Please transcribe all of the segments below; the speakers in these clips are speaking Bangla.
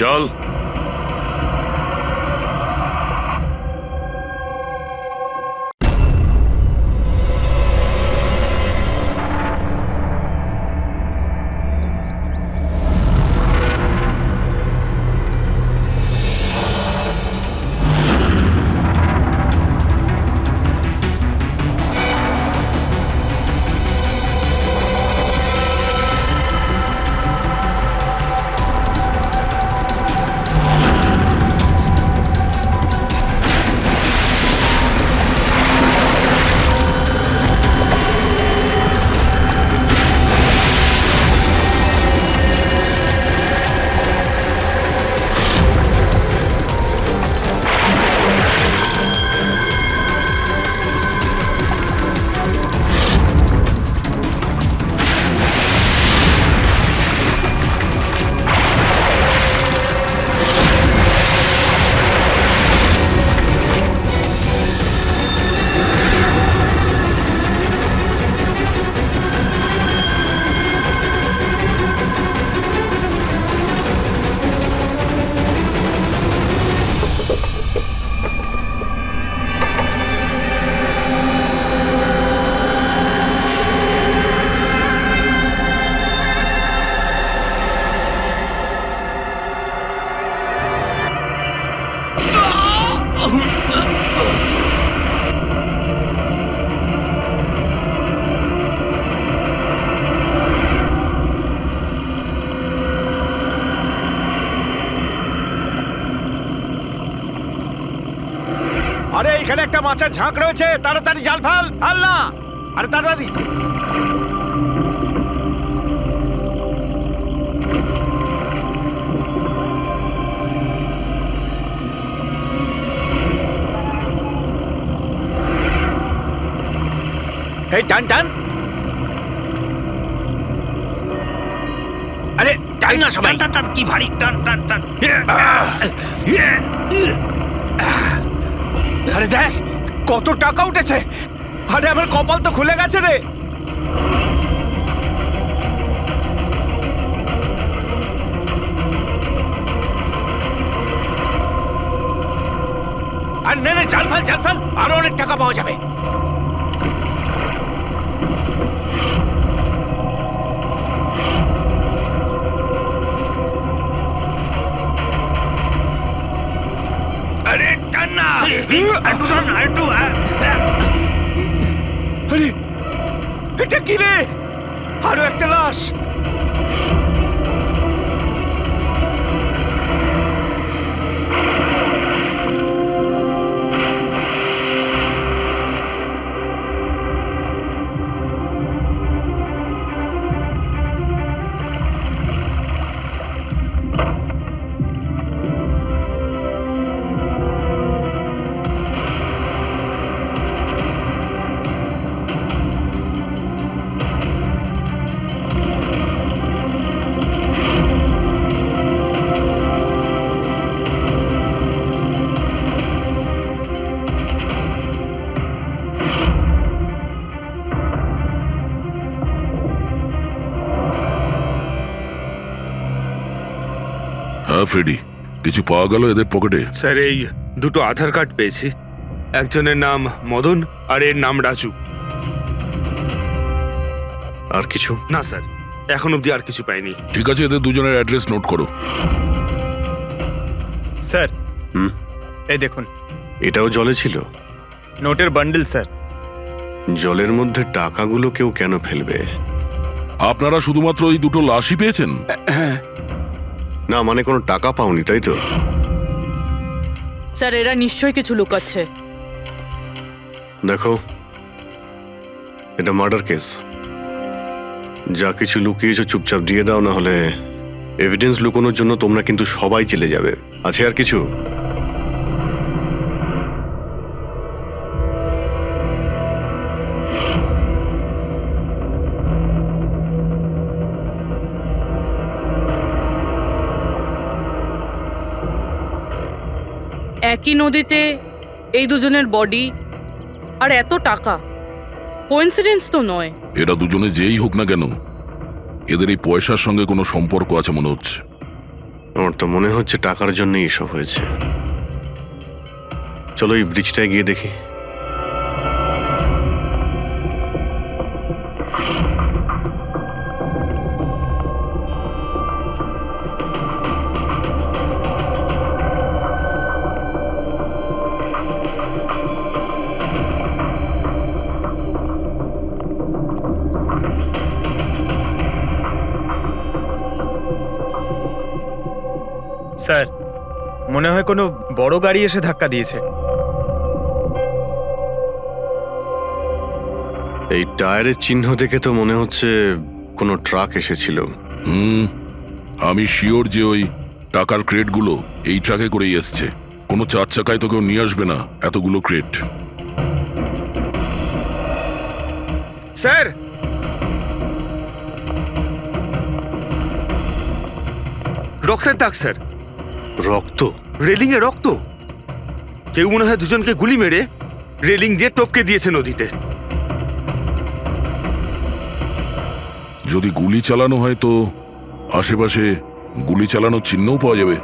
চল। আরে এখানে একটা মাছের ঝাঁক রয়েছে, তাড়াতাড়ি জাল ফেল। ফেল না, আরে তাড়াতাড়ি। এই টান টান, আরে টান না সবাই। টান টান, কি ভারী, টান টান টান। আরে দেখ কত টাকা উঠেছে। আরে আমার কপাল তো খুলে গেছে রে। আর নে নে, জাল ফেল জাল ফেল, আরো অনেক টাকা পাওয়া যাবে। আরে টান না, একটু টান, একটু। আরে এটা কি রে? আরো একটা লাশ। হ্যাঁ ফ্রেডি, কিছু পাওয়া গেল এদের পকেটে? স্যার, এই দুটো আধার কার্ড পেয়েছি। একজনের নাম মদন আর এর নাম রাজু। আর কিছু না স্যার, এখন অবধি আর কিছু পাইনি। ঠিক আছে, এদের দুজনের অ্যাড্রেস নোট করো। স্যার এই দেখুন, এটাও জলে ছিল? নোটের বান্ডেল স্যার। জলের মধ্যে টাকাগুলো কেউ কেন ফেলবে? আপনারা শুধুমাত্র এই দুটো লাশই পেয়েছেন? না, মানে কোনো টাকা পাওনি, তাই তো? স্যার, এরা নিশ্চয়ই কিছু লুকাচ্ছে। দেখো, এটা মার্ডার কেস। যা কিছু লুকিয়েছো চুপচাপ দিয়ে দাও, না হলে এভিডেন্স লুকানোর জন্য তোমরা কিন্তু সবাই চলে যাবে। আছে আর কিছু? একই নদীতে এই দুজনের বডি আর এত টাকা, কোইন্সিডেন্স তো নয়। এরা দুজনে যেই হোক না কেন, এদের এই পয়সার সঙ্গে কোনো সম্পর্ক আছে মনে হচ্ছে। আমার তো মনে হচ্ছে টাকার জন্যই এসব হয়েছে। চলো এই ব্রিজটায় গিয়ে দেখি। স্যার, মনে হয় কোনো বড় গাড়ি এসে ধাক্কা দিয়েছে। এই টায়ারের চিহ্ন দেখে তো মনে হচ্ছে কোনো ট্রাক এসেছিল। আমি শিওর যে ওই টাকার ক্রেটগুলো এই ট্রাকে করেই এসছে। কোনো চার চাকায় তো কেউ নিয়ে আসবে না এতগুলো ক্রেট। স্যার, রক্তের দাগ স্যার, রক্ত? রেলিং এ রক্ত। কেউ মনে হয় দুজনকে গুলি মেরে রেলিং দিয়ে টপকে দিয়েছে নদীতে। যদি গুলি চালানো হয় তো আশেপাশে গুলি চালানোর চিহ্নও পাওয়া যাবে।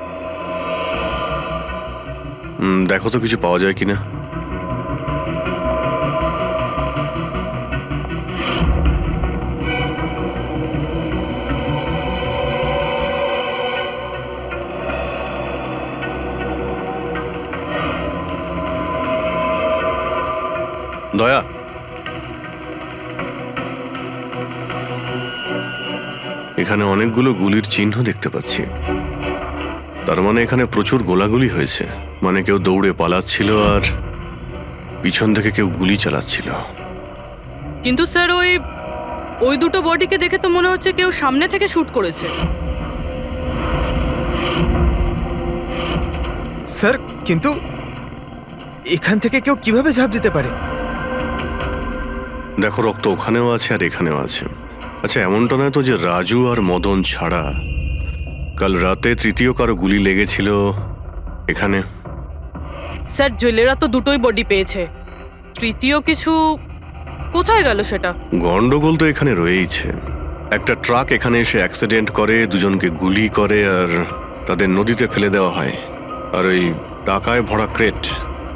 দেখো তো কিছু পাওয়া যায় কিনা। দয়া, এখানে অনেকগুলো গুলির চিহ্ন দেখতে পাচ্ছি। তার মানে এখানে প্রচুর গোলাগুলি হয়েছে। মানে কেউ দৌড়ে পালাচ্ছিল আর পিছন থেকে কেউ গুলি চালাচ্ছিল। কিন্তু স্যার ওই দুটো বডিকে দেখে তো মনে হচ্ছে কেউ সামনে থেকে শুট করেছে। স্যার, কিন্তু এখান থেকে কেউ কিভাবে ঝাঁপ দিতে পারে? দেখো, রক্ত ওখানেও আছে আর এখানেও আছে। আচ্ছা, এমনটা নয় তো যে রাজু আর মদন ছাড়া কাল রাতে তৃতীয় কারো গুলি লেগেছিল এখানে? স্যার, জেলেরা তো দুটোই বডি পেয়েছে। তৃতীয় কিছু কোথায় গেল সেটা? গন্ডগোল তো এখানে রয়েইছে। একটা ট্রাক এখানে এসে অ্যাক্সিডেন্ট করে, দুজনকে গুলি করে আর তাদের নদীতে ফেলে দেওয়া হয়। আর ওই টাকায় ভরা ক্রেট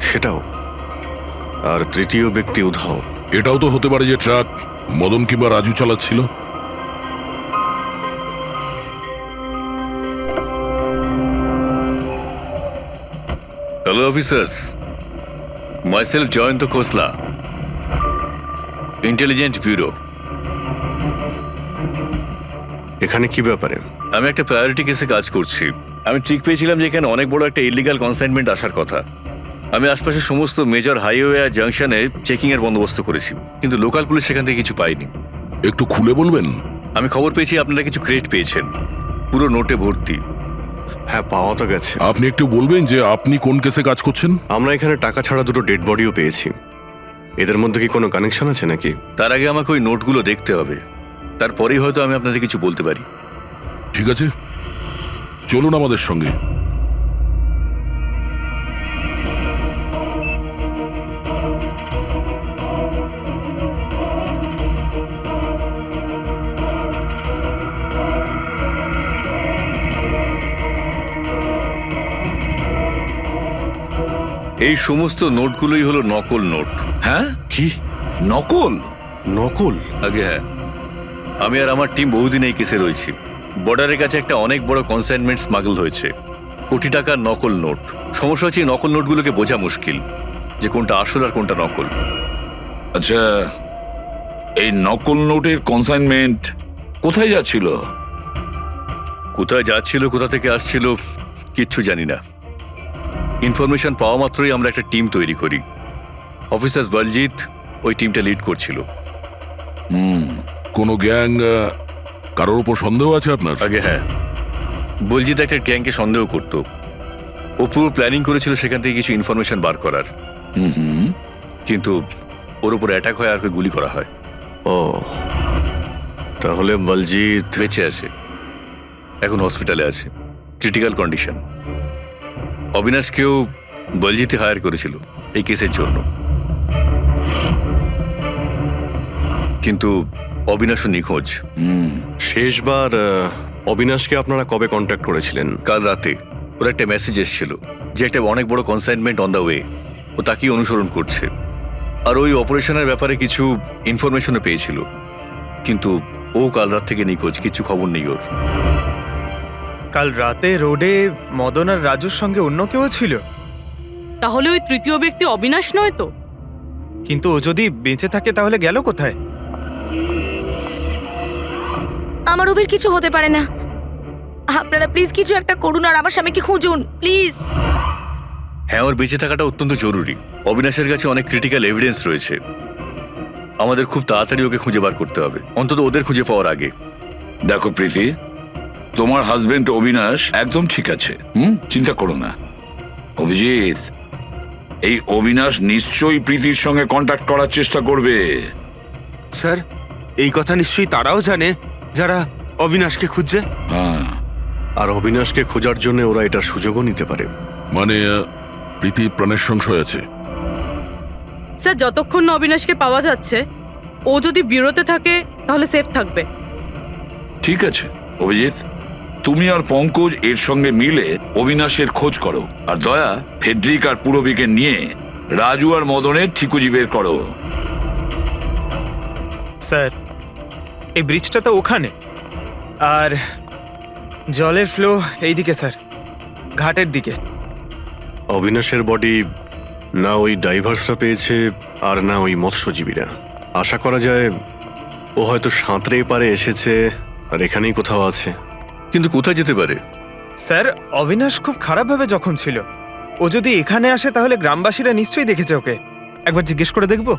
সেটাও। আর তৃতীয় ব্যক্তি উধাও। এটাও তো হতে পারে যে ট্রাক মদন কিংবা রাজু চালাচ্ছিল। Hello officers, myself Jayant Khosla, Intelligence Bureau. এখানে কি ব্যাপারে? আমি একটা প্রায়োরিটি কেসে কাজ করছি। আমি ঠিক পেয়েছিলাম যে এখানে অনেক বড় একটা ইলিগাল কনসাইনমেন্ট আসার কথা। আমি আশপাশের সমস্ত মেজর হাইওয়ে আর জাংশনে চেকিং এর বন্দোবস্ত করেছি, কিন্তু লোকাল পুলিশ সেখান থেকে কিছু পাইনি। একটু খুলে বলবেন? আমি খবর পেয়েছি আপনারা কিছু ক্রেট পেয়েছেন, পুরো নোটে ভর্তি। হ্যাঁ, পাওয়া তো গেছে। আপনি একটু বলবেন যে আপনি কোন কেসে কাজ করছেন? আমরা এখানে টাকা ছাড়া দুটো ডেড বডিও পেয়েছি। এদের মধ্যে কি কোনো কানেকশন আছে নাকি? তার আগে আমাকে ওই নোটগুলো দেখতে হবে, তারপরেই হয়তো আমি আপনাদের কিছু বলতে পারি। ঠিক আছে, চলুন আমাদের সঙ্গে। এই সমস্ত নোটগুলোই হলো নকল নোট। হ্যাঁ, কি? নকল? নকল? আগে হ্যাঁ, আমি আর আমার টিম বহুদিন এই কেসে রয়েছি। বর্ডারের কাছে একটা অনেক বড় কনসাইনমেন্ট স্মাগল হয়েছে, কোটি টাকার নকল নোট। সমস্যা হচ্ছে এই নকল নোটগুলোকে বোঝা মুশকিল যে কোনটা আসল আর কোনটা নকল। আচ্ছা, এই নকল নোটের কনসাইনমেন্ট কোথায় যাচ্ছিল? কোথায় যাচ্ছিল, কোথা থেকে আসছিল কিচ্ছু জানি না। ইনফরমেশন পাওয়া মাত্রই আমরা একটা টিম তৈরি করি। অফিসার বলজিৎ ওই টিমটা লিড করছিল। কোনো গ্যাং কারোর উপর সন্দেহ আছে আপনার? আগে হ্যাঁ, বলজিৎ একটা গ্যাংকে সন্দেহ করত। ও পুরো প্ল্যানিং করেছিল সেখান থেকে কিছু ইনফরমেশন বার করার। কিন্তু ওর উপর অ্যাটাক হয় আর গুলি করা হয়। ও, তাহলে বলজিৎ বেঁচে আছে, এখন হসপিটালে আছে, ক্রিটিক্যাল কন্ডিশন। অবিনাশকেও বলজিৎই হায়ার করেছিল এই কেসের জন্য, কিন্তু অবিনাশও নিখোঁজ। শেষবার অবিনাশকে আপনারা কবে কন্ট্যাক্ট করেছিলেন? কাল রাতে ওর একটা মেসেজ এসেছিল যে একটা অনেক বড় কনসাইনমেন্ট অন দ্য ওয়ে, ও তাকেই অনুসরণ করছে। আর ওই অপারেশনের ব্যাপারে কিছু ইনফরমেশনও পেয়েছিল, কিন্তু ও কাল রাত থেকে নিখোঁজ, কিছু খবর নেই ওর। কাল রাতে রোডে মদন আর রাজুর সঙ্গে অন্য কেউ ছিল, তাহলে ওই তৃতীয় ব্যক্তি অবিনাশ নয় তো? কিন্তু ও যদি বেঁচে থাকে তাহলে গেল কোথায়? আমার ওবের কিছু হতে পারে না। আপনারা প্লিজ কিছু একটা করুন আর আমার স্বামীকে খুঁজুন প্লিজ। হ্যাঁ, ওর বেঁচে থাকাটা অত্যন্ত জরুরি। অবিনাশের কাছে অনেক ক্রিটিক্যাল এভিডেন্স রয়েছে, আমাদের খুব তাড়াতাড়ি ওকে খুঁজে বার করতে হবে, অন্তত ওদের খুঁজে পাওয়ার আগে। দেখো প্রীতি, তোমার হাজবেন্ড অবিনাশ একদম ঠিক আছে, চিন্তা করো না। অভিজিৎ, এই অবিনাশ নিশ্চয়ই প্রীতির সঙ্গে কন্ট্যাক্ট করার চেষ্টা করবে। স্যার, এই কথা নিশ্চয়ই তারাও জানে যারা অবিনাশকে খুঁজছে। হ্যাঁ, আর অবিনাশকে খোঁজার জন্য ওরা এটার সুযোগও নিতে পারে। মানে প্রীতি প্রাণের সংশয় আছে। স্যার, যতক্ষণ না অবিনাশকে পাওয়া যাচ্ছে, ও যদি বিরতে থাকে তাহলে সেফ থাকবে। ঠিক আছে অভিজিৎ, তুমি আর পঙ্কজ এর সঙ্গে মিলে অবিনাশের খোঁজ করো, আর দয়া ফেডরিক আর পুরবিকে নিয়ে রাজু আর মদনের ঠিকুজি বের করো। স্যার, এই ব্রিজটা তো ওখানে, আর জলের ফ্লো এইদিকে স্যার, ঘাটের দিকে। অবিনাশের বডি না ওই ডাইভার্সরা পেয়েছে আর না ওই মৎস্যজীবীরা। আশা করা যায় ও হয়তো সাঁতরে পারে এসেছে আর এখানেই কোথাও আছে। কিন্তু কোথায় যেতে পারে? স্যার, অবিনাশ খুব খারাপভাবে জখম ছিল। ও যদি এখানে আসে তাহলে গ্রামবাসীরা নিশ্চয়ই দেখেছে ওকে। একবার জিজ্ঞেস করে দেখবো।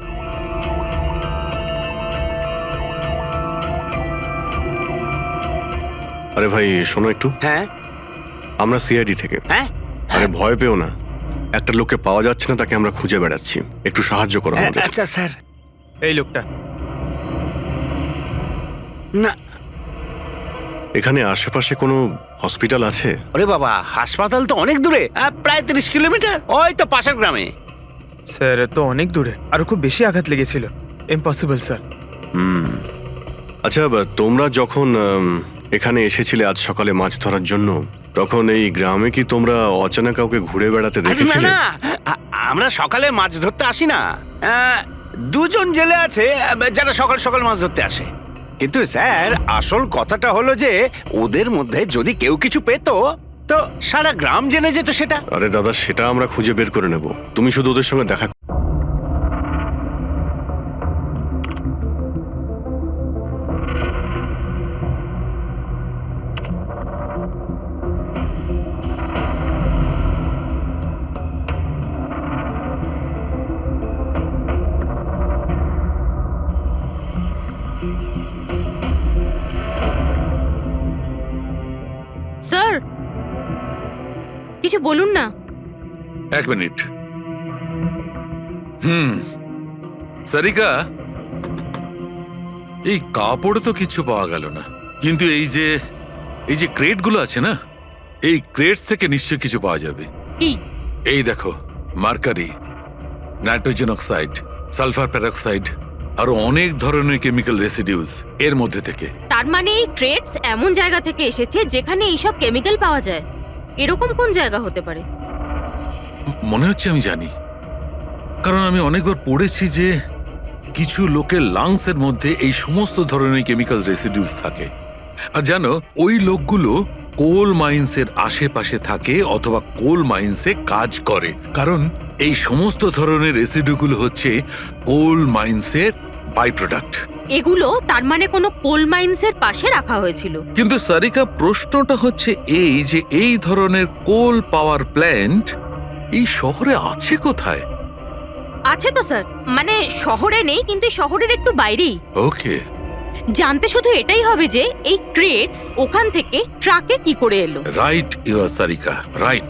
আরে ভাই শোনো একটু, হ্যাঁ আমরা সিআইডি থেকে। হ্যাঁ আরে ভয় পেও না, একটা লোককে পাওয়া যাচ্ছে না, তাকে আমরা খুঁজে বেড়াচ্ছি, একটু সাহায্য করো আমাদের। আচ্ছা স্যার। এই লোকটা না, এখানে আশেপাশে কোনো হসপিটাল আছে? ওরে বাবা, হাসপাতাল তো অনেক দূরে, প্রায় 30 কিলোমিটার, ওই তো পাশের গ্রামে। স্যার, তো অনেক দূরে, আরো খুব বেশি আঘাত লেগেছিল। Impossible sir. আচ্ছা, তোমরা যখন এখানে এসেছিলে আজ সকালে মাছ ধরার জন্য, তখন এই গ্রামে কি তোমরা অচেনা কাউকে ঘুরে বেড়াতে আরে না দেখেছিলে? না, আমরা সকালে মাছ ধরতে আসি না। দুজন জেলে আছে যারা সকাল সকাল মাছ ধরতে আসে। কিন্তু স্যার, আসল কথাটা হলো যে ওদের মধ্যে যদি কেউ কিছু পেতো তো সারা গ্রাম জেনে যেত সেটা। আরে দাদা, সেটা আমরা খুঁজে বের করে নেব, তুমি শুধু ওদের সঙ্গে দেখা। স্যার, কিছু বলুন না। এক মিনিট। সারিকা, এই কাপড়ে তো কিছু পাওয়া গেল না, কিন্তু এই যে ক্রেটগুলো আছে না, এই ক্রেটস থেকে নিশ্চয়ই কিছু পাওয়া যাবে। কি? এই দেখো, mercury, nitrogen oxide, sulphur peroxide, আরো অনেক ধরনের কেমিক্যাল রেসিডিউস এর মধ্যে থেকে। তার মানে এই ট্রেডস এমন জায়গা থেকে এসেছে যেখানে এইসব কেমিক্যাল পাওয়া যায়। এরকম কোন জায়গা হতে পারে? মনে হচ্ছে আমি জানি, কারণ আমি অনেকবার পড়েছি যে কিছু লোকের লাংসের মধ্যে এই সমস্ত ধরনের কেমিক্যাল রেসিডিউস থাকে। আর জানো, ওই লোকগুলো কোল মাইন্সের আশেপাশে থাকে অথবা কোল মাইন্সে কাজ করে, কারণ এই সমস্ত ধরনের রেসিডিউগুলো হচ্ছে কোল মাইন্সের বাই প্রোডাক্ট। এগুলো তার মানে কোনো কোল মাইন্সের পাশে রাখা হয়েছিল। কিন্তু সারিকা, প্রশ্নটা হচ্ছে এই যে এই ধরনের কোল পাওয়ার প্ল্যান্ট এই শহরে আছে কোথায়? আছে তো স্যার, মানে শহরে নেই, কিন্তু শহরের একটু বাইরেই। ওকে, জানতে শুধু এটাই হবে যে এই ক্রেটস ওখান থেকে ট্রাকে কি করে এলো। Right your Sarika, right.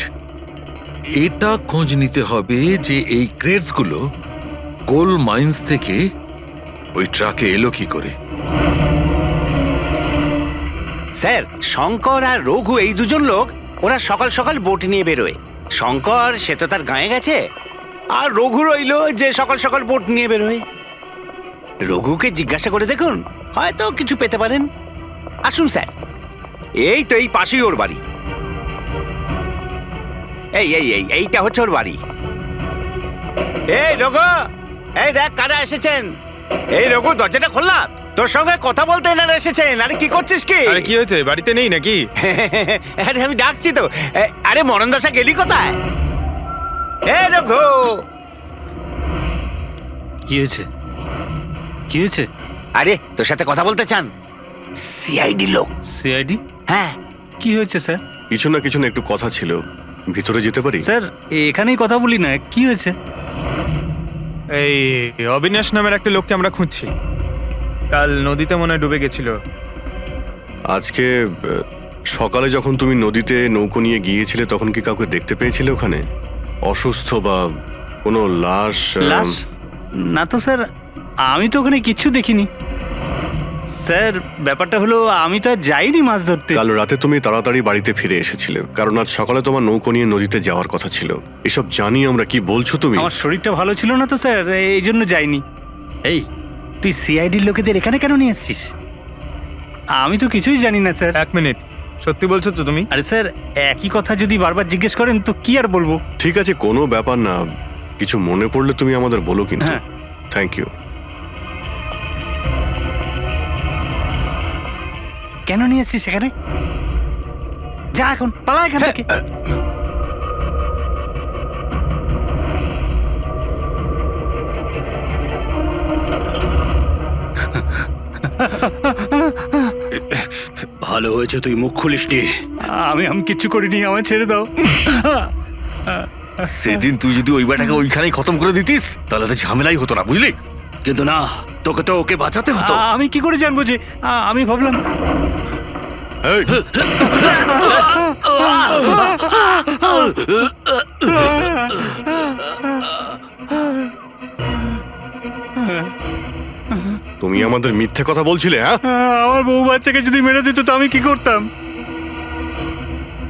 এটা খোঁজ নিতে হবে যে এই ক্রেটস গুলো কোল মাইন্স থেকে ওই ট্রাকে এলো কি করে। স্যার, শঙ্কর আর রঘু এই দুজন লোক, ওরা সকাল সকাল বোট নিয়ে বেরোয়। শঙ্কর সে তো তার গায়ে গেছে, আর রঘু রইলো যে সকাল সকাল বোট নিয়ে বেরোয়। রঘুকে জিজ্ঞাসা করে দেখুন, হয়তো কিছু পেতে পারেন। আসুন স্যার। এই তো এই পাশেই ওর বাড়ি। এইটা হচ্ছে ওর বাড়ি। এই রঘু, এই দেখ কারা এসেছেন। এই রঘু, দরজাটা খোললাম, তোর সঙ্গে কথা বলতে এনারা এসেছেন। আরে কি করছিস কি? আরে কি হয়েছে, বাড়িতে নেই নাকি? আরে আমি ডাকছি তো। আরে মরণ দশা গেলি কোথায়? এই রঘু, কি হয়েছে? কি হয়েছে? আরে তোর সাথে কথা বলতে চান সিআইডি লোক। সিআইডি? হ্যাঁ। কি হয়েছে স্যার? কিছু না একটু কথা ছিল, ভিতরে যেতে পারি? স্যার এখানেই কথা বলি না, কি হয়েছে? এই অবিনাশ নামের একটা লোককে আমরা খুঁজছি। কাল নদীতে মনে হয় ডুবে গেছিল। আজকে সকালে যখন তুমি নদীতে নৌকো নিয়ে গিয়েছিলে তখন কি কাউকে দেখতে পেয়েছিলে ওখানে? অসুস্থ বা কোনো লাশ? লাশ? না তো স্যার, আমি তো ওখানে কিচ্ছু দেখিনি। স্যার ব্যাপারটা হলো আমি তো আর যাইনি মাছ ধরতে। কাল রাতে তুমি তাড়াতাড়ি বাড়িতে ফিরে এসেছিলে, কারণ আজ সকালে তোমার নৌকো নিয়ে নদীতে যাওয়ার কথা ছিল। এসব জানি আমরা, কি বলছো তুমি? আমার শরীরটা ভালো ছিল না তো স্যার, এই জন্য যাইনি। এই তুই সিআইডির লোকেদের এখানে কেন নিয়ে এসছিস? আমি তো কিছুই জানি না স্যার। 1 মিনিট, সত্যি বলছো তো তুমি? আরে স্যার একই কথা যদি বারবার জিজ্ঞেস করেন তো কি আর বলবো। ঠিক আছে, কোনো ব্যাপার না, কিছু মনে পড়লে তুমি আমাদের বলো কিন্তু। হ্যাঁ। Thank you. কেন নিয়ে এসছিস সেখানে? যা এখন পালা এখান থেকে। ভালো হয়েছে তুই মুখ খুলিসনি। আমি কিচ্ছু করিনি, আমায় ছেড়ে দাও। সেদিন তুই যদি ওই বেটাকে ওইখানেই খতম করে দিতিস তাহলে তো ঝামেলাই হতো না, বুঝলি? কিন্তু না, তোকে তো ওকে বাঁচাতে হতো। আমি কি করে জানবো যে আমি ভাবলাম এই, তুমি আমাদের মিথ্যে কথা বলছিলে? হ্যাঁ, আমার বউ বাচ্চাকে যদি মেরে দিত তো আমি কি করতাম?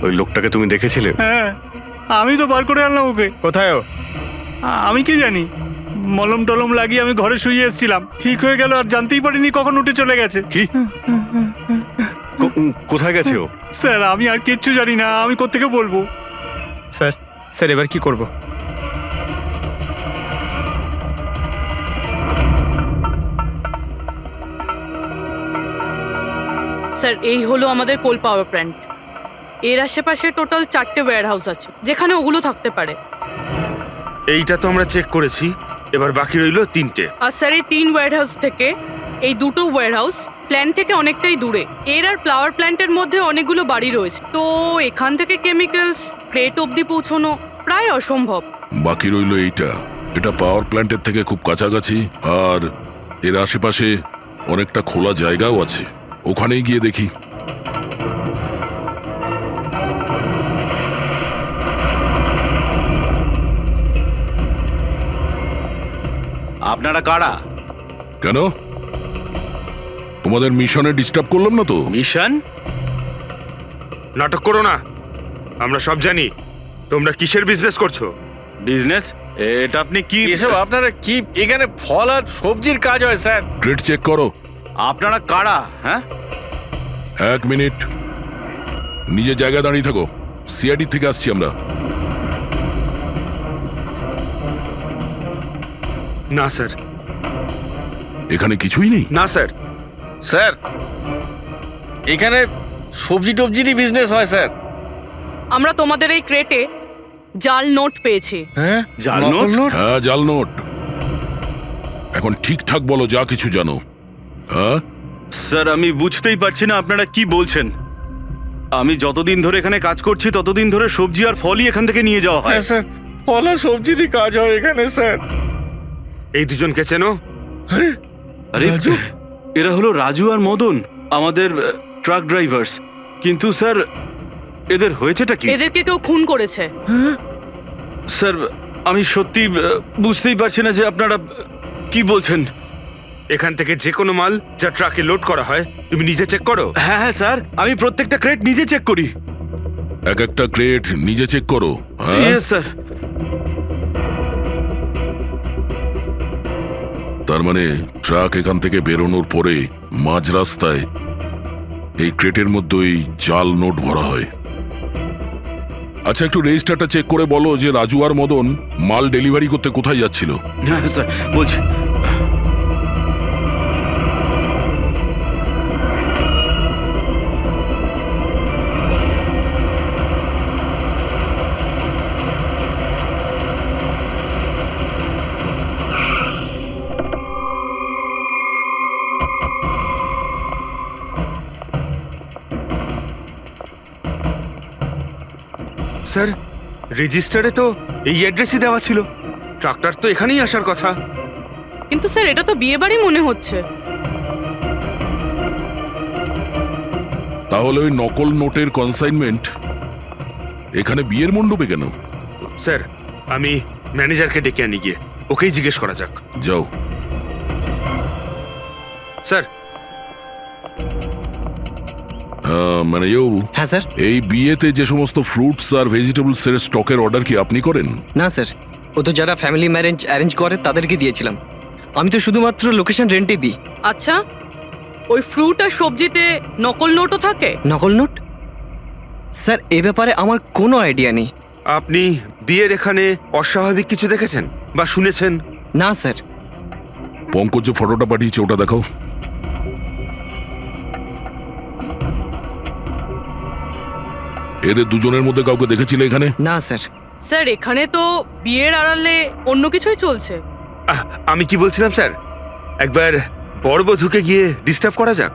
ওই লোকটাকে তুমি দেখেছিলে? হ্যাঁ, আমি তো বার করে আনলাম ওকে। কোথায় ও? আমি কি জানি, মলম টলম লাগিয়ে আমি ঘরে শুয়ে এসেছিলাম, ঠিক হয়ে গেল আর জানতেই পারিনি কখন উঠে চলে গেছে। কি? কোথায় গেছে ও? স্যার আমি আর কিচ্ছু জানি না, আমি কোত্থেকে বলবো? স্যার এবার কি করব? স্যার এই হলো আমাদের কোল পাওয়ার প্ল্যান্ট। এর আশেপাশে টোটাল 4টে ওয়্যার হাউস আছে যেখানে ওগুলো থাকতে পারে। এইটা তো আমরা চেক করেছি, এবার বাকি রইলো 3টে। আর স্যার এই 3 ওয়্যার হাউস থেকে এই 2টো ওয়্যার হাউস প্ল্যান্ট থেকে অনেকটাই দূরে। এর আর ফ্লাওয়ার প্ল্যান্টের মধ্যে অনেকগুলো বাড়ি রয়েছে, তো এখান থেকে কেমিক্যালস ক্রেট অব্দি পৌঁছানো প্রায় অসম্ভব। বাকি রইল এইটা। এটা পাওয়ার প্ল্যান্টের থেকে খুব কাছাকাছি, আর এর আশেপাশে অনেকটা খোলা জায়গাও আছে। ওখানেই গিয়ে দেখি। আপনারা কারা? কেন, তোমাদের মিশনে ডিস্টার্ব করলাম না তো? মিশন? নাটক করো না, আমরা সব জানি তোমরা কিসের বিজনেস করছো। বিজনেস? এটা আপনি কি এসব? আপনারা কি এখানে ফল আর সবজির কাজ হয় স্যার? ক্রেট চেক করো। আপনারা কারা? হ্যাঁ, 1 মিনিট, নিজের জায়গায় দাঁড়িয়ে থাকো। সিআইডি থেকে আসছি আমরা। না স্যার, এখানে কিছুই নেই। না স্যার। স্যার এখানে সবজি টবজিরই বিজনেস হয় স্যার। আমরা তোমাদের এই ক্রেটে জাল নোট পেয়েছি। হ্যাঁ, জাল নোট? হ্যাঁ, জাল নোট। এখন ঠিকঠাক বলো যা কিছু জানো। হ্যাঁ স্যার আমি বুঝতেই পারছি না আপনারা কি বলছেন। আমি যতদিন ধরে এখানে কাজ করছি ততদিন ধরে সবজি আর ফলই এখান থেকে নিয়ে যাওয়া হয়। স্যার ফল আর সবজিরই কাজ হয় এখানে স্যার। এই দুজনকে চেনো? আরে এরা হলো রাজু আর মদন, আমাদের ট্রাক ড্রাইভার্স। কিন্তু স্যার এদের হয়েছেটা কি? এদেরকে কেউ খুন করেছে। স্যার আমি সত্যি বুঝতেই পারছি না যে আপনারা কি বলছেন। এখান থেকে যে কোনো মাল যা ট্রাকে লোড করা হয় তুমি নিজে চেক করো? হ্যাঁ হ্যাঁ স্যার, আমি প্রত্যেকটা ক্রেট নিজে চেক করি। এক একটা ক্রেট নিজে চেক করো? হ্যাঁ ইয়েস স্যার। তার মানে ট্রাক এখান থেকে বেরোনোর পরে মাঝ রাস্তায় এই ক্রেটের মধ্যেই জাল নোট ভরা হয়। আচ্ছা, একটু রেজিস্টারটা চেক করে বলো যে রাজু আর মদন মাল ডেলিভারি করতে কোথায় যাচ্ছিল। হ্যাঁ স্যার, বলছি। স্যার, রেজিস্টারে তো এই অ্যাড্রেসই দেওয়া ছিল। ট্রাক্টর তো এখানেই আসার কথা। কিন্তু স্যার এটা তো বিয়ে বাড়ি মনে হচ্ছে। তাহলে ওই নকল নোটের কনসাইনমেন্ট এখানে বিয়ের মণ্ডপে কেন? স্যার, আমি ম্যানেজারকে ডেকে আনি গিয়ে, ওকেই জিজ্ঞেস করা যাক। যাও। স্যার। ম্যানেজারবাবু, হ্যাঁ স্যার। এই বিয়েতে যে সমস্ত ফ্রুটস আর ভেজিটেবলস এর স্টকের অর্ডার কি আপনি করেন? না স্যার, ও তো যারা ফ্যামিলি ম্যারেজ অ্যারেঞ্জ করে তাদেরকে দিয়েছিলাম। আমি তো শুধুমাত্র লোকেশন রেন্টে দিই। আচ্ছা, ওই ফ্রুট আর সবজিতে নকল নোটও থাকে? নকল নোট? স্যার, এ ব্যাপারে আমার কোনো আইডিয়া নেই। আপনি বিয়ের এখানে অস্বাভাবিক কিছু দেখেছেন বা শুনেছেন? না স্যার। পঙ্কজ যে ফটোটা পাঠিয়েছে ওটা দেখাও। এদের দুজনের মধ্যে কাউকে দেখেছিলে এখানে? না স্যার। স্যার, এখানে তো বিয়ের আড়ালে অন্য কিছুই চলছে। আমি কি বলছিলাম স্যার, একবার বরবধূকে গিয়ে ডিস্টার্ব করা যাক।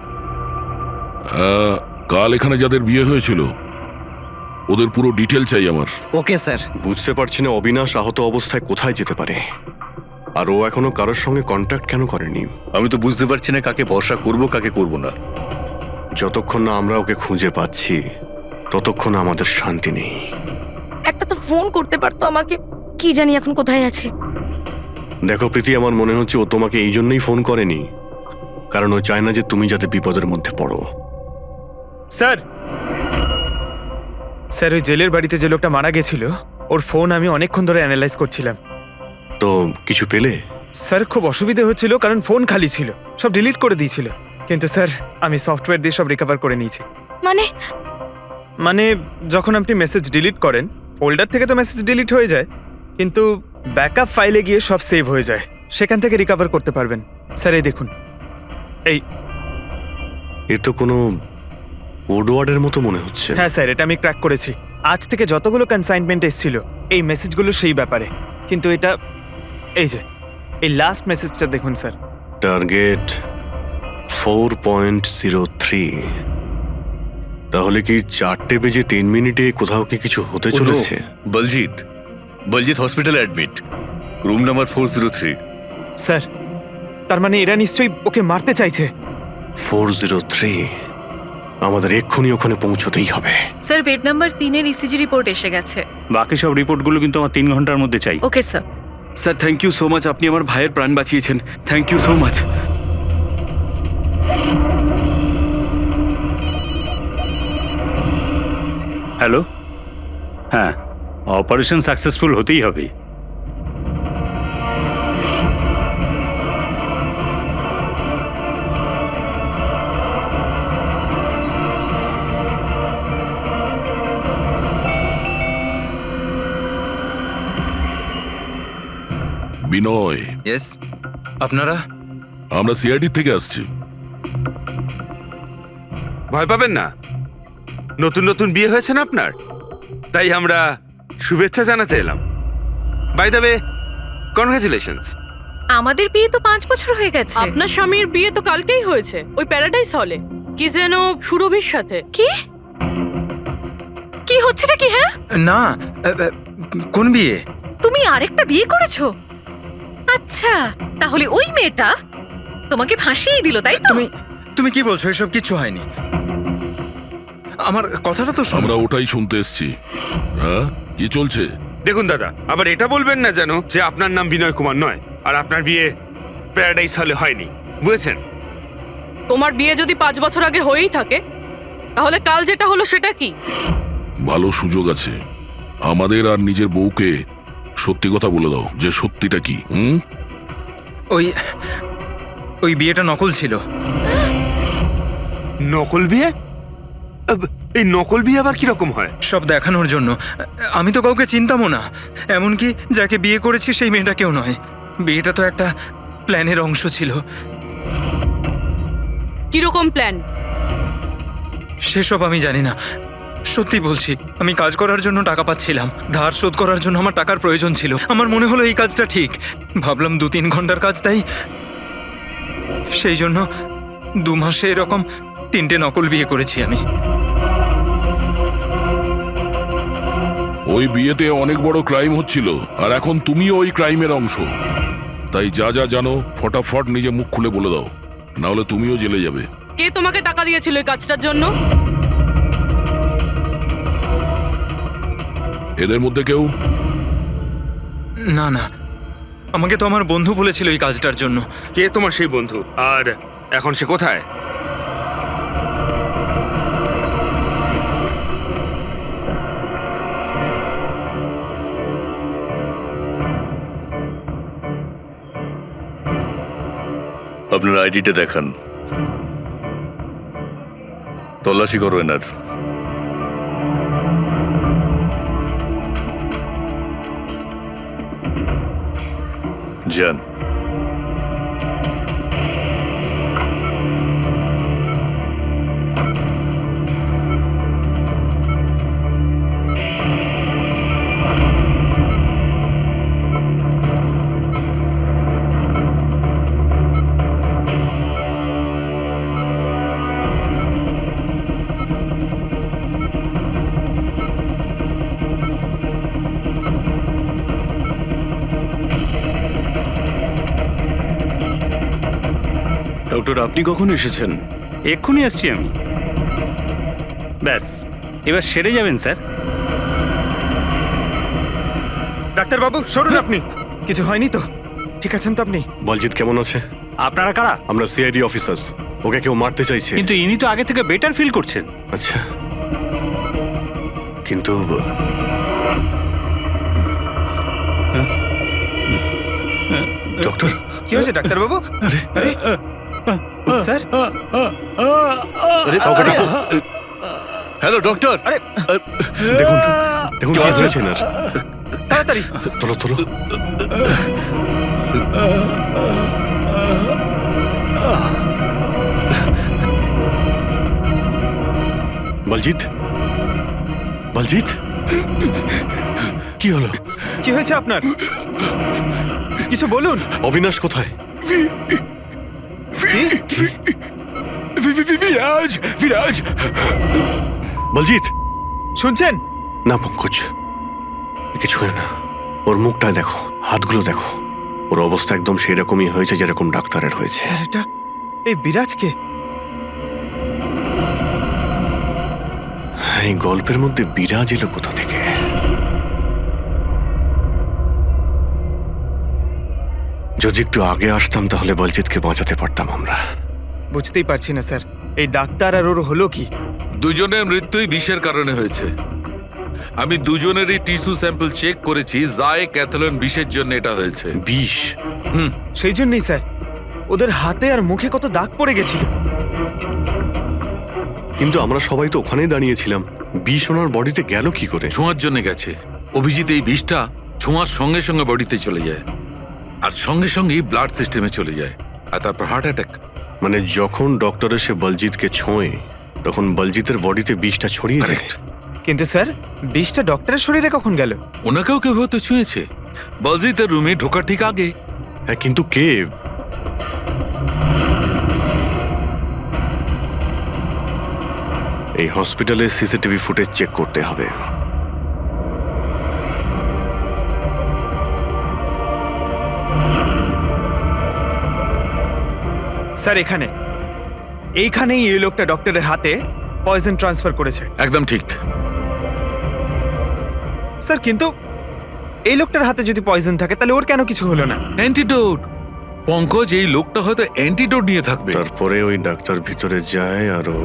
কাল এখানে যাদের বিয়ে হয়েছিল ওদের পুরো ডিটেল চাই আমার। Okay sir. বুঝতে পারছি না অবিনাশ আহত অবস্থায় কোথায় যেতে পারে, আর ও এখনো কারোর সঙ্গে কন্ট্যাক্ট কেন করেনি। আমি তো বুঝতে পারছি না কাকে ভরসা করব কাকে করব না। যতক্ষণ না আমরা ওকে খুঁজে পাচ্ছি ততক্ষণ আমাদের শান্তি নেই। একটা তো ফোন করতে পারতো আমাকে, কি জানি এখন কোথায় আছে। দেখো প্রীতি, আমার মনে হচ্ছে ও তোমাকে এই জন্যই ফোন করেনি, কারণ ও চায় না যে তুমি যাতে বিপদের মধ্যে পড়ো। স্যার, স্যার ওই জেলের বাড়িতে যে লোকটা মারা গেছিল ওর ফোন আমি অনেকক্ষণ ধরে অ্যানালাইজ করছিলাম। তো কিছু পেলে? স্যার, খুব অসুবিধা হচ্ছিল কারণ ফোন খালি ছিল, সব ডিলিট করে দিয়েছিল। কিন্তু স্যার আমি সফটওয়্যার দিয়ে সব রিকভার করে নিয়েছি। মানে যখন আপনি মেসেজ ডিলিট করেন ফোল্ডার থেকে তো মেসেজ ডিলিট হয়ে যায়, কিন্তু ব্যাকআপ ফাইলে গিয়ে সব সেভ হয়ে যায়, সেখান থেকে রিকভার করতে পারবেন। স্যার এই দেখুন, এ তো কোনো কোডওয়ার্ডের মতো মনে হচ্ছে। হ্যাঁ স্যার, এটা আমি ক্র্যাক করেছি। আজ থেকে যতগুলো কনসাইনমেন্ট এসেছিল এই মেসেজগুলো সেই ব্যাপারে, কিন্তু এটা এই যে এই লাস্ট মেসেজটা দেখুন স্যার। টার্গেট 4.03। তাহলে কি 4:03 কোথাও কি কিছু হতে চলেছে? বলজিৎ হসপিটালে অ্যাডমিট, রুম নাম্বার 403। স্যার, তার মানে এরা নিশ্চয়ই ওকে মারতে চাইছে। 403, আমাদের এক্ষুনি ওখানে পৌঁছতেই হবে। স্যার, বেড নাম্বার 3-এর ইসিজি রিপোর্ট এসে গেছে। বাকি সব রিপোর্টগুলো কিন্তু আমার 3 ঘন্টার মধ্যে চাই। Okay sir. Sir, thank you so much, আপনি আমার ভাইয়ের প্রাণ বাঁচিয়েছেন। Thank you so much. Hello, হ্যাঁ, অপারেশন সাকসেসফুল হতেই হবে। বিনয়, ইয়েস, আপনারা? আমরা সিআইডি থেকে আসছি। ভয় পাবেন না, নতুন নতুন বিয়ে হয়েছে না আপনার, তাই আমরা শুভেচ্ছা জানাতে এলাম। By the way, congratulations. আমাদের বিয়ে তো 5 বছর হয়ে গেছে। আপনার স্বামীর বিয়ে তো কালকেই হয়েছে, ওই প্যারাডাইস হলে, কি যেন সুরভির সাথে। কি কি হচ্ছেটা কি? হ্যাঁ না, কোন বিয়ে? তুমি আরেকটা বিয়ে করেছো? আচ্ছা, তাহলে ওই মেয়েটা তোমাকে ফাঁসিয়ে দিল, তাই তো? তুমি কি বলছো? এসব কিছু হয়নি। আমার কথাটা তো আমরা ওটাই শুনতে এসছি। হ্যাঁ, কি চলছে? দেখুন দাদা, আবার এটা বলবেন না যেন যে আপনার নাম বিনয় কুমার নয় আর আপনার বিয়ে প্যারাডাইস হলে হয়নি, বুঝেছেন? তোমার বিয়ে যদি 5 বছর আগে হয়েই থাকে তাহলে কাল যেটা হলো সেটা কি? ভালো সুযোগ আছে, আমাদের আর নিজের বউকে সত্যি কথা বলে দাও যে সত্যিটা কি। ওই বিয়েটা নকল ছিল। নকল বিয়ে? এই নকল বিয়ে আবার কিরকম হয়? সব দেখানোর জন্য। আমি তো কাউকে চিনতামও না, এমনকি যাকে বিয়ে করেছি সেই মেয়েটাকেও নয়। বিয়েটা তো একটা প্ল্যানের অংশ ছিল। কিরকম প্ল্যান? সেসব আমি জানি না, সত্যি বলছি। আমি কাজ করার জন্য টাকা পাচ্ছিলাম, ধার শোধ করার জন্য আমার টাকার প্রয়োজন ছিল। আমার মনে হলো এই কাজটা ঠিক, ভাবলাম 2-3 ঘন্টার কাজ, তাই সেই জন্য 2 মাসে এরকম 3টে নকল বিয়ে করেছি আমি। ওই বিয়েতে অনেক বড় ক্রাইম হচ্ছিল, আর এখন তুমিও ওই ক্রাইমের অংশ। তাই যা যা জানো ফটাফট নিজে মুখ খুলে বলে দাও, না হলে তুমিও জেলে যাবে। কে তোমাকে টাকা দিয়েছিল এই কাজটার জন্য? এদের মধ্যে কেউ? না না, আমাকে তো আমার বন্ধু বলেছিল এই কাজটার জন্য। কে তোমার সেই বন্ধু, আর এখন সে কোথায়? আপনার আইডিটা দেখান, তল্লাশি করো এনার। যান। ডক্টর, আপনি কখন এসেছেন? এক্ষুনি আসছি আমি। ব্যাস, এবার সেরে যাবেন স্যার। ডাক্তারবাবু সরুন আপনি। কিছু হয়নি তো? ঠিক আছেন তো আপনি? বলজিৎ কেমন আছে? আপনারা কারা? আমরা সিআইডি অফিসার্স। ওকে কেউ মারতে চাইছে। কিন্তু ইনি তো আগে থেকে বেটার ফিল করছেন। আচ্ছা, কিন্তু ডক্টর, কি হয়েছে ডাক্তারবাবু? আরে স্যার, কাউকে ডাকো। Hello doctor. আরে দেখুন দেখুন কি হয়েছে না। তাড়াতাড়ি তোলো তোলো। বলজিৎ, বলজিৎ, কি হলো? কি হয়েছে আপনার? কিছু বলুন। অবিনাশ কোথায়? বিরাজ, বলজিৎ, শুনছেন? না পঙ্কজ, একে ছুঁয়ে না। ওর মুখটায় দেখো, হাতগুলো দেখো। ওর অবস্থা একদম সেই রকমই হয়েছে যেরকম ডাক্তারের হয়েছে। আর এটা এই বিরাজকে? এই গল্পের মধ্যে বিরাজ এলো কোথা থেকে? যদি একটু আগে আসতাম তাহলে বলজিৎকে বাঁচাতে পারতাম আমরা। বুঝতেই পারছি না স্যার, এই ডাক্তার আর ওর হলো কি? দুজনের মৃত্যুই বিষের কারণে হয়েছে। আমি দুজনেরই টিস্যু স্যাম্পল চেক করেছি, জায় ক্যাথলন বিষের জন্য এটা হয়েছে। বিষ? সেই জন্যই স্যার, ওদের হাতে আর মুখে কত দাগ পড়ে গেছিল। কিন্তু আমরা সবাই তো ওখানেই দাঁড়িয়েছিলাম। বিষ ওনার বডিতে গেল কি করে? ছোঁয়ার জন্য গেছে। অভিজিৎ, এই বিষটা ছোঁয়ার সঙ্গে সঙ্গে বডিতে চলে যায়, আর সঙ্গে সঙ্গেই ব্লাড সিস্টেমে চলে যায়, আর তারপর হার্ট অ্যাটাক। মানে যখন ডক্টর এসে বলজিৎকে ছোঁয়ে তখন বলজিতের বডিতে বিষটা ছড়িয়ে যায়। কিন্তু স্যার, বিষটা ডক্টরের শরীরে কখন গেল? ওনাকেও কেউ হয়তো ছুঁয়েছে, বলজিতের রুমে ঢোকার ঠিক আগে। হ্যাঁ, কিন্তু কে? এই হসপিটালে সিসিটিভি ফুটেজ চেক করতে হবে। স্যার, এইখানেই এই লোকটা ডক্টরের হাতে পয়জন ট্রান্সফার করেছে। একদম ঠিক স্যার, কিন্তু এই লোকটার হাতে যদি পয়জন থাকে তাহলে ওর কেন কিছু হলো না? অ্যান্টিডোট। পঙ্কজ, এই লোকটা হয়তো অ্যান্টিডোট নিয়ে থাকবে। তারপরে ওই ডাক্তার ভিতরে যায় আর ও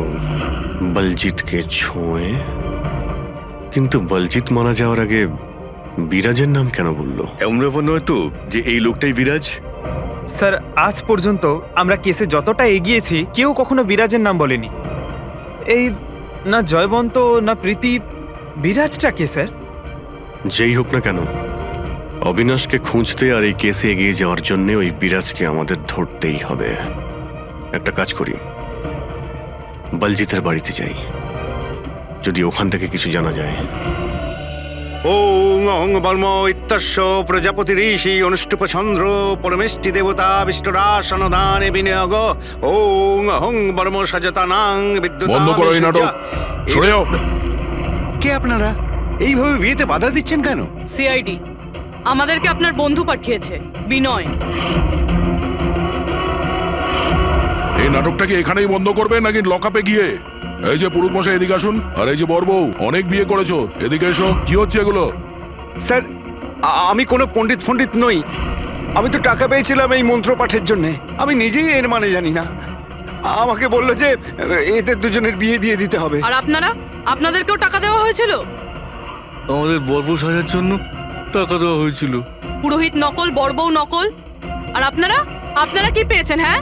বলজিৎকে ছোঁয়ে। কিন্তু বলজিৎ মারা যাওয়ার আগে বিরাজের নাম কেন বললো? এমন ব্যাপার নয় তো যে এই লোকটাই বিরাজ? স্যার, আজ পর্যন্ত আমরা কেসে যতটা এগিয়েছি কেউ কখনো বিরাজের নাম বলেনি। এই না জয়বন্ত না প্রীতি, বিরাজটা কে স্যার? যেই হোক না কেন, অবিনাশকে খুঁজতে আর এই কেসে এগিয়ে যাওয়ার জন্য ওই বিরাজকে আমাদের ধরতেই হবে। একটা কাজ করি, বলজিতের বাড়িতে যাই, যদি ওখান থেকে কিছু জানা যায়। ওং অহং বর্ম ইত্যস্য প্রজাপতি ঋষি অনুষ্ঠুপ চন্দ্র পরমেষ্টি দেবতা বিষ্ণুরাসনদানে বিনিয়োগ ওং অহং বর্ম সজতানাং বিদ্যুৎ। বন্ধ করো এই নাটক, সরে যাও। কে আপনারা? এইভাবে বিয়েতে বাধা দিচ্ছেন কেন? সিআইডি আমাদেরকে আপনার বন্ধু পাঠিয়েছে, বিনয়। এই নাটকটাকে এখানেই বন্ধ করবে নাকি লকআপে গিয়ে? এই যে পুরুষ মশাই এদিকে আসুন, আর এই যে বরবউ, অনেক বিয়ে করেছো, এদিকে এসো। কি হচ্ছে এগুলো? স্যার, আমি কোনো পণ্ডিত ফণ্ডিত নই। আমি তো টাকা পেয়েছিলাম এই মন্ত্র পাঠের জন্য। আমি নিজেই এর মানে জানি না। আমাকে বললো যে এদের দুজনের বিয়ে দিয়ে দিতে হবে। আর আপনারা, আপনাদেরকেও টাকা দেওয়া হয়েছিল? আমাদের বর্ব সাজার জন্য টাকা দেওয়া হয়েছিল। পুরোহিত নকল, বড়বউ নকল। আর আপনারা, আপনারা কি পেয়েছেন? হ্যাঁ,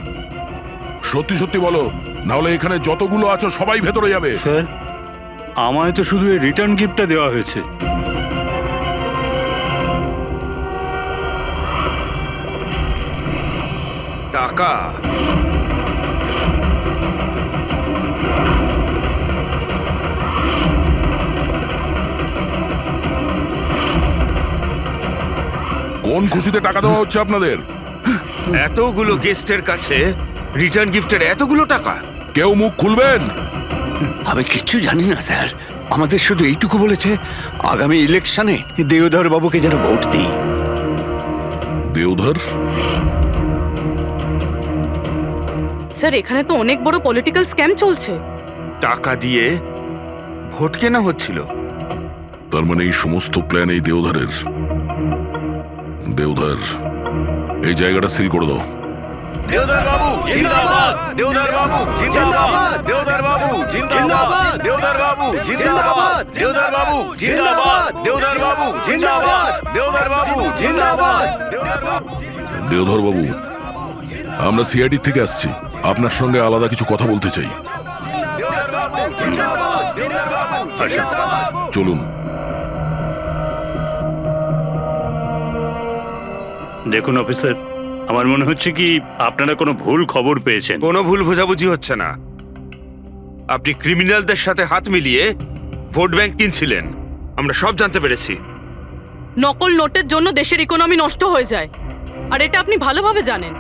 সত্যি সত্যি বলো, নাহলে এখানে যতগুলো আছো সবাই ভেতরে যাবে। স্যার, আমায় তো শুধু এই রিটার্ন গিফটটা দেওয়া হয়েছে। টাকা? কোন খুশিতে টাকা দেওয়া হচ্ছে আপনাদের? এতগুলো গেস্টের কাছে রিটার্ন গিফটের এতগুলো টাকা? কেউ মুখ খুলবেন? আমি কিচ্ছু জানি না স্যার। আমাদের শুধু এইটুকু বলেছে, আগামী ইলেকশনে দেওধর বাবুকে যেন ভোট দিই। দেওধর? স্যার এখানে তো অনেক বড় পলিটিক্যাল স্ক্যাম চলছে। টাকা দিয়ে ভোট কেনা হচ্ছিল? তার মানে এই সমস্ত প্ল্যান এই দেওধরের। দেওধর, এই জায়গাটা সিল করে দাও। দেওধর বাবু জিন্দাবাদ! দেওধর বাবু জিন্দাবাদ! দেওধর বাবু জিন্দাবাদ! দেওধর বাবু জিন্দাবাদ! দেওধর বাবু জিন্দাবাদ! দেওধর বাবু জিন্দাবাদ! দেওধর বাবু জিন্দাবাদ! দেওধর বাবু। দেওধর বাবু, আমরা সিআইডি থেকে আসছি, আপনার সঙ্গে আলাদা কিছু কথা বলতে চাই। দেওধর বাবু জিন্দাবাদ! দেওধর বাবু জিন্দাবাদ! চলুন। দেখুন অফিসার, আমার মনে হচ্ছে কি আপনারা কোনো ভুল খবর পেয়েছেন। কোনো ভুল বোঝাবুঝি হচ্ছে না। আপনি ক্রিমিনালদের সাথে হাত মিলিয়ে ভোট ব্যাংক কিনছিলেন, আমরা সব জানতে পেরেছি। নকল নোটের জন্য দেশের ইকোনমি নষ্ট হয়ে যায়, আর এটা আপনি ভালোভাবে জানেন।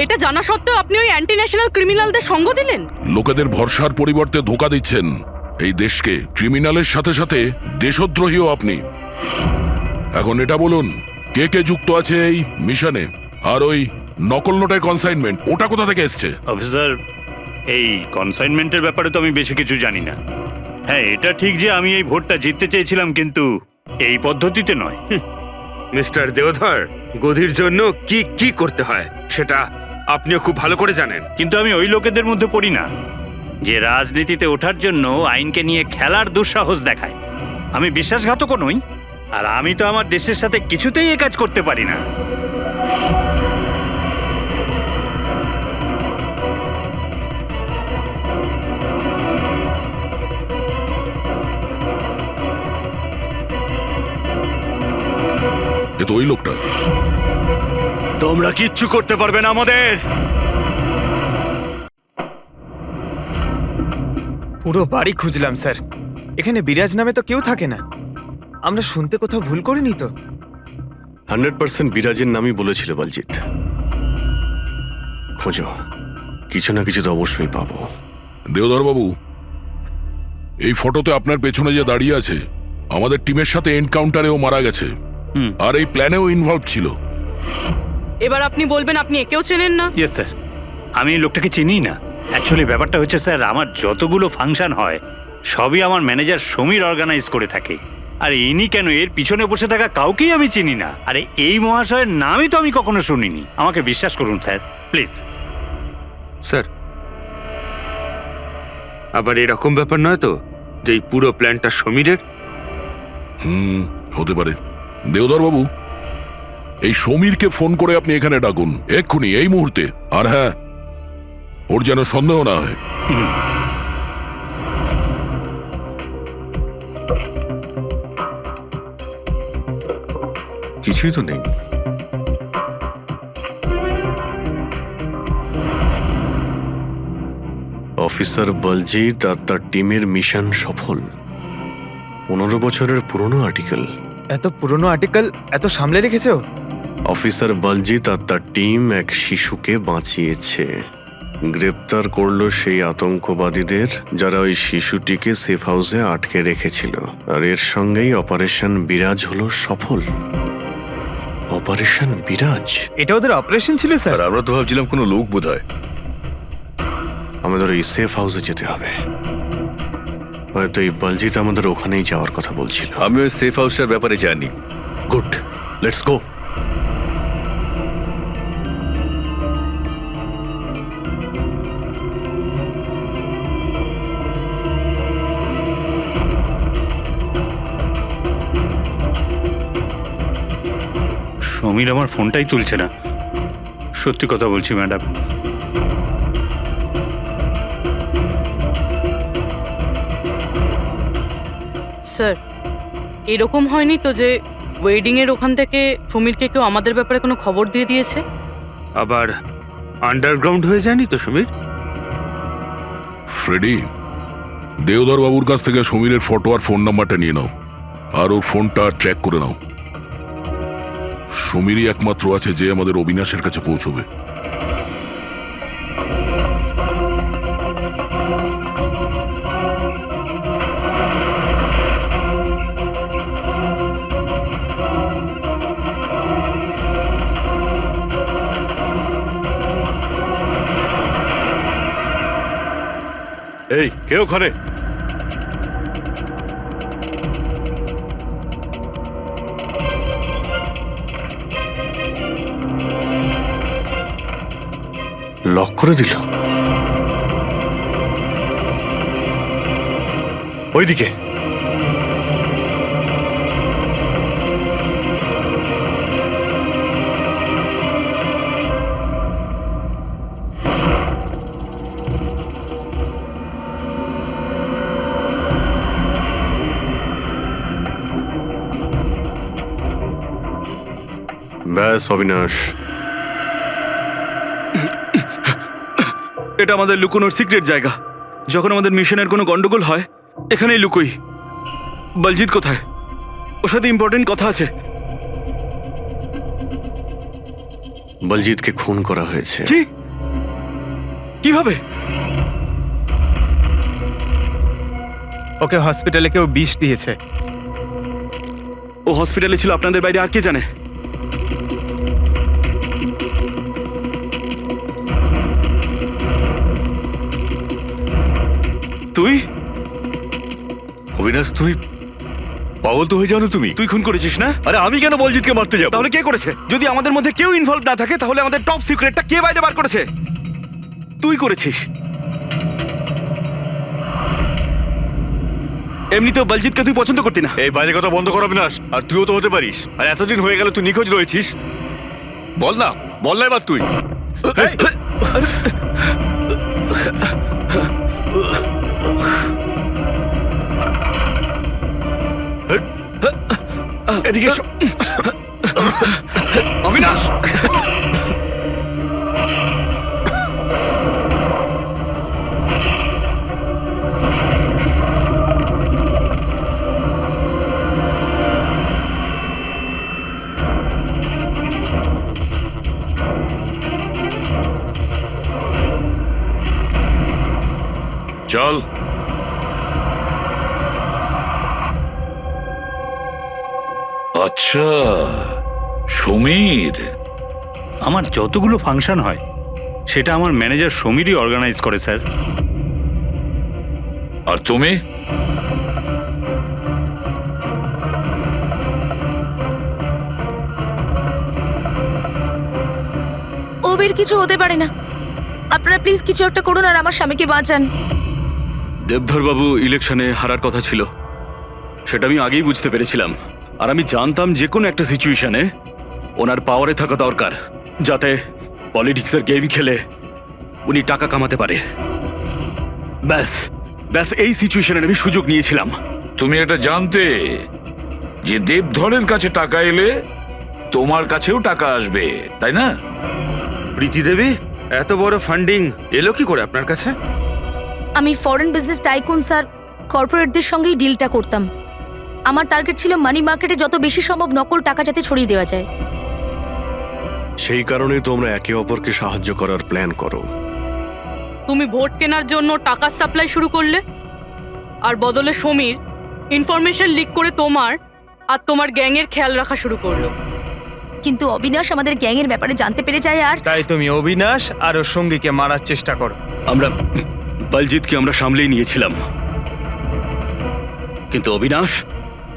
এটা জানা সত্ত্বেও আপনি ওই অ্যান্টি ন্যাশনাল ক্রিমিনালদের সঙ্গ দিলেন। লোকেদের ভরসার পরিবর্তে ধোকা দিচ্ছেন এই দেশকে। ক্রিমিনালের সাথে সাথে দেশদ্রোহীও আপনি। এখন এটা বলুন, কে কে যুক্ত আছে এই মিশনে? আর ওই নকল নোটের কনসাইনমেন্ট, ওটা কোথা থেকে এসছে? অফিসার, এই কনসাইনমেন্টের ব্যাপারে তো আমি বেশি কিছু জানি না। হ্যাঁ, এটা ঠিক যে আমি এই ভোটটা জিততে চেয়েছিলাম, কিন্তু এই পদ্ধতিতে নয়। মিস্টার দেওধর, গদির জন্য কি কি করতে হয় সেটা আপনিও খুব ভালো করে জানেন। কিন্তু আমি ওই লোকেদের মধ্যে পড়ি না যে রাজনীতিতে ওঠার জন্য আইনকে নিয়ে খেলার দুঃসাহস দেখায়। আমি বিশ্বাসঘাতকও নই, আর আমি তো আমার দেশের সাথে কিছুতেই এ কাজ করতে পারি না। এ তো ওই লোকটা। তোমরা কিচ্ছু করতে পারবে না আমাদের। পুরো বাড়ি খুঁজলাম স্যার, এখানে বিরাজ নামে তো কেউ থাকে না। আমরা শুনতে কোথাও ভুল করিনি তো? 100% বিরাজের নামই বলেছিল বলজিৎ। খোঁজো, কিছু না কিছু তো অবশ্যই পাবো। দেওধর বাবু, এই ফটোতে আপনার পেছনে যে দাঁড়িয়ে আছে, আমাদের টিমের সাথে এনকাউন্টারেও মারা গেছে, আর এই প্ল্যানেও ইনভলভ ছিল। এবার আপনি বলবেন আপনি একেও চেনেন না? ইয়েস স্যার, আমি এই লোকটাকে চিনি না। অ্যাকচুয়ালি ব্যাপারটা হচ্ছে স্যার, আমার যতগুলো ফাংশন হয় সবই আমার ম্যানেজার সমীর অর্গানাইজ করে থাকে। আর ইনি কেন, এর পিছনে বসে থাকা কাউকেই আমি চিনি না। আরে এই মহাশয়ের নামই তো আমি কখনো শুনিনি। আমাকে বিশ্বাস করুন স্যার, প্লিজ। স্যার, আবার এরকম ব্যাপার নয় তো যে এই পুরো প্ল্যানটা সমীরের? হতে পারে। দেওধর বাবু, এই সমীরকে ফোন করে আপনি এখানে ডাকুন এক্ষুনি, এই মুহূর্তে। আর হ্যাঁ, ওর যেন সন্দেহ না হয়। কিছুই তো নেই। অফিসার বলজিৎ আর তার টিমের মিশন সফল। 15 বছরের পুরনো আর্টিকেল। এত পুরনো আর্টিকেল এত সামলে রেখেছো? অফিসার বলজিৎ আর তার টিম এক শিশুকে বাঁচিয়েছে। গ্রেপ্তার করলো সেই আতঙ্কবাদীদের যারা ওই শিশুটিকে সেফ হাউসে আটকে রেখেছিল। আর এর সঙ্গেই অপারেশন বিরাজ হলো সফল। অপারেশন বিরাজ? এটা ওদের অপারেশন ছিল স্যার? আর আমরা তো ভাবছিলাম কোনো লোক বোধহয়। আমাদের ওই সেফ হাউসে যেতে হবে। হয়তো এই বলজিৎ আমাদের ওখানেই যাওয়ার কথা বলছিল। আমি ওই সেফ হাউসটার ব্যাপারে জানি। Good, let's go. সমীর আমার ফোনটাই তুলছে না। সত্যি কথা বলছি ম্যাডাম। স্যার, এরকম হয়নি তো যে ওয়েডিং এর ওখান থেকে সমীরকে কেউ আমাদের ব্যাপারে কোনো খবর দিয়ে দিয়েছে? আবার আন্ডারগ্রাউন্ড হয়ে যায়নি তো সমীর? ফ্রেডি, দেওধর বাবুর কাছ থেকে সমীরের ফটো আর ফোন নাম্বারটা নিয়ে নাও, আর ওর ফোনটা ট্র্যাক করে নাও। সমীরই একমাত্র আছে যে আমাদের অবিনাশের কাছে পৌঁছবে। এই কে ওখানে? লক করে দিল। ওইদিকে। ব্যাস অবিনাশ, এটা আমাদের লুকোনোর সিক্রেট জায়গা। যখন আমাদের মিশনের কোনো গন্ডগোল হয় এখানেই লুকোই। বলজিৎ কোথায়? ওর সাথে ইম্পর্টেন্ট কথা আছে। বলজিৎকে খুন করা হয়েছে। কি? কিভাবে? ওকে হসপিটালে কেউ বিষ দিয়েছে। ও হসপিটালে ছিল, আপনাদের বাইরে আর কে জানে? তুই? অবিনাশ, তুই পাগল তো হয়ে জানো তুমি? তুই খুন করেছিস না? আরে আমি কেন বলজিৎকে মারতে যাব? তাহলে কে করেছে? যদি আমাদের মধ্যে কেউ ইনভলভ না থাকে তাহলে আমাদের টপ সিক্রেটটা কে বাইরে বার করেছে? তুই করেছিস। এমনিতেও বলজিৎকে তুই পছন্দ করতি না। এই বাইরে কথা বন্ধ কর অবিনাশ। আর তুইও তো হতে পারিস। আর এতদিন হয়ে গেল তুই নিখোঁজ রয়েছিস। বল না এবার তুই। এদিকে এসো। অবিনাশ! চল। আচ্ছা, সমীর। আমার যতগুলো ফাংশন হয় সেটা আমার ম্যানেজার সমীরই অর্গানাইজ করে স্যার। আর তুমি? ওবের কিছু হতে পারে না। আপনারা প্লিজ কিছু একটা করুন আর আমার স্বামীকে বাঁচান। দেবধর বাবু ইলেকশনে হারার কথা ছিল, সেটা আমি আগেই বুঝতে পেরেছিলাম। আর আমি জানতাম যে কোনো একটা সিচুয়েশনে ওনার পাওয়ারে থাকা দরকার, যাতে পলিটিক্সের গেম খেলে উনি টাকা কামাতে পারে। ব্যাস ব্যাস এই সিচুয়েশনের আমি সুযোগ নিয়েছিলাম। তুমি এটা জানতে যে দেবধরের কাছে টাকা এলে তোমার কাছেও টাকা আসবে, তাই না? প্রীতি দেবী, এত বড় ফান্ডিং এলো কি করে আপনার কাছে? আমি ফরেন বিজনেস টাইকুন স্যার কর্পোরেটদের সঙ্গেই ডিলটা করতাম। আমার টার্গেট ছিল মানি মার্কেটে যত বেশি সম্ভব নকল টাকা যাতে ছড়িয়ে দেওয়া যায়। সেই কারণেই তোমরা একে অপরকে সাহায্য করার প্ল্যান করো। তুমি ভোট কেনার জন্য টাকার সাপ্লাই শুরু করলে, আর বদলে সমীর ইনফরমেশন লিক করে তোমার আর তোমার গ্যাংয়ের খেয়াল রাখা শুরু করলো। কিন্তু অবিনাশ আমাদের গ্যাংয়ের ব্যাপারে জানতে পেরে যায় আর তাই তুমি অবিনাশ আর ওর সঙ্গীকে মারার চেষ্টা করো। আমরা বলজিৎকে আমরা সামলেই নিয়েছিলাম, কিন্তু অবিনাশ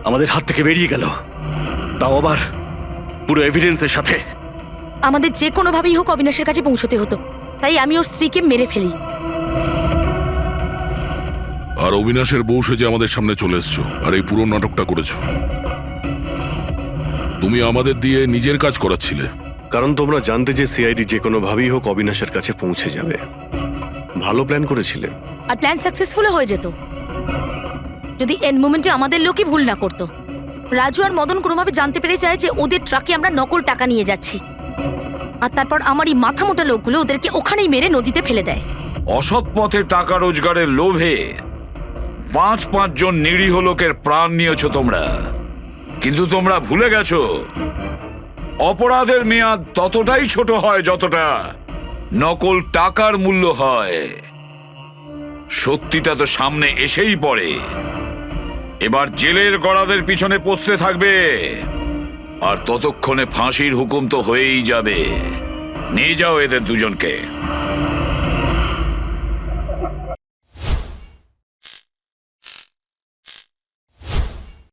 আমাদের হাত থেকে বেরিয়ে গেল, তাও আবার পুরো এভিডেন্সের সাথে। আমাদের যে কোনোভাবেই হোক অবিনাশের কাছে পৌঁছতে হতো, তাই আমি ওর স্ত্রীকে মেরে ফেলি। আর অবিনাশের বউ সেজে আমাদের সামনে চলে এসছো আর এই পুরো নাটকটা করেছো। তুমি আমাদের দিয়ে নিজের কাজ করাচ্ছিলে। কারণ তোমরা জানতে যে সিআইডি যে কোনোভাবেই হোক অবিনাশের কাছে পৌঁছে যাবে। ভালো প্ল্যান করেছিলে। আর প্ল্যান সাকসেসফুল হয়ে যেত যদি এন্ড মোমেন্টে আমাদের লোকই ভুল না করতো। রাজু আর মদন কোনোভাবে জানতে পেরে যায় যে ওদের ট্রাকে আমরা নকল টাকা নিয়ে যাচ্ছি, আর তারপর আমার এই মাথা মোটা লোকগুলো ওদেরকে ওখানেই মেরে নদীতে ফেলে দেয়। অসৎ পথে টাকা রোজগারের লোভে 5 জন নিরীহ লোকের প্রাণ নিয়েছো তোমরা, কিন্তু তোমরা ভুলে গেছো অপরাধের মেয়াদ ততটাই ছোট হয় যতটা নকল টাকার মূল্য হয়। সত্যিটা তো সামনে এসেই পড়ে। এবার জেলের গড়াদের পিছনে পৌঁছতে থাকবে, আর ততক্ষণে ফাঁসির হুকুম তো হয়েই যাবে। নিয়ে যাও এদের দুজনকে।